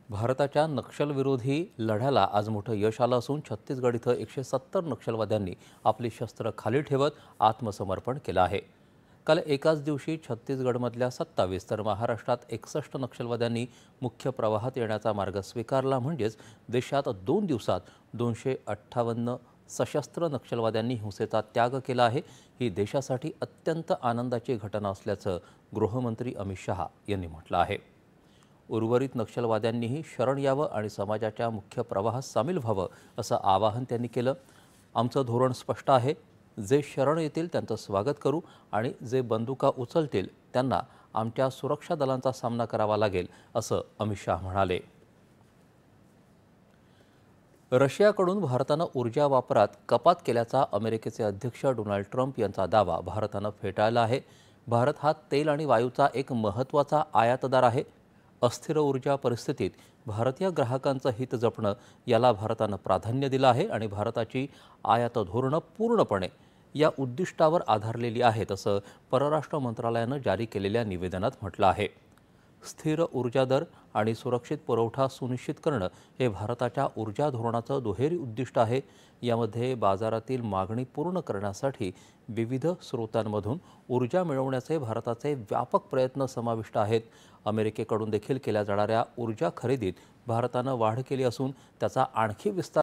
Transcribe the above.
भारताच्या नक्षलविरोधी लढ्याला आज मोठं यश आलं असून छत्तीसगड इथं 170 नक्षलवाद्यांनी आपली शस्त्र खाली ठेवत आत्मसमर्पण केलं आहे। काल एकाच दिवशी छत्तीसगडमधल्या 27 तर महाराष्ट्रात 61 नक्षलवाद्यांनी मुख्य प्रवाहात येण्याचा मार्ग स्वीकारला। म्हणजेच देशात 2 दिवसात 258 सशस्त्र नक्षलवाद्यांनी हिंसेचा त्याग केला आहे। ही देशासाठी अत्यंत आनंदाची घटना असल्याचं गृहमंत्री अमित शहा यांनी म्हटलं आहे। उर्वरित नक्षलवाद्यांनीही शरण यावं आणि समाजाच्या मुख्य प्रवाहात सामील व्हावं असं आवाहन त्यांनी केलं। आमचं धोरण स्पष्ट आहे, जे शरण येतील त्यांचं स्वागत करू आणि जे बंदुका उचलतील त्यांना आमच्या सुरक्षा दलांचा सामना करावा लागेल असं अमित शहा म्हणाले। रशियाकडून भारतानं ऊर्जा वापरात कपात केल्याचा अमेरिकेचे अध्यक्ष डोनाल्ड ट्रम्प यांचा दावा भारतानं फेटाळला आहे। भारत हा तेल आणि वायूचा एक महत्त्वाचा आयातदार आहे। अस्थिर ऊर्जा परिस्थितीत भारतीय ग्राहकांचं हित जपणं याला भारतानं प्राधान्य दिलं आहे आणि भारताची आयात धोरणं पूर्णपणे या उद्दिष्टावर आधारलेली आहेत असं परराष्ट्र मंत्रालयानं जारी केलेल्या निवेदनात म्हटलं आहे। स्थिर ऊर्जा दर आणि सुरक्षित पुरवठा सुनिश्चित करणं हे भारताच्या ऊर्जा धोरणाचं दुहेरी उद्दिष्ट आहे। यामध्ये बाजारातील मागणी पूर्ण करण्यासाठी विविध स्रोतांमधून ऊर्जा मिळवण्याचे भारताचे व्यापक प्रयत्न समाविष्ट आहेत। अमेरिकेकडून देखील केल्या जाणाऱ्या ऊर्जा खरेदीत भारतानं वाढ केली असून त्याचा आणखी विस्तार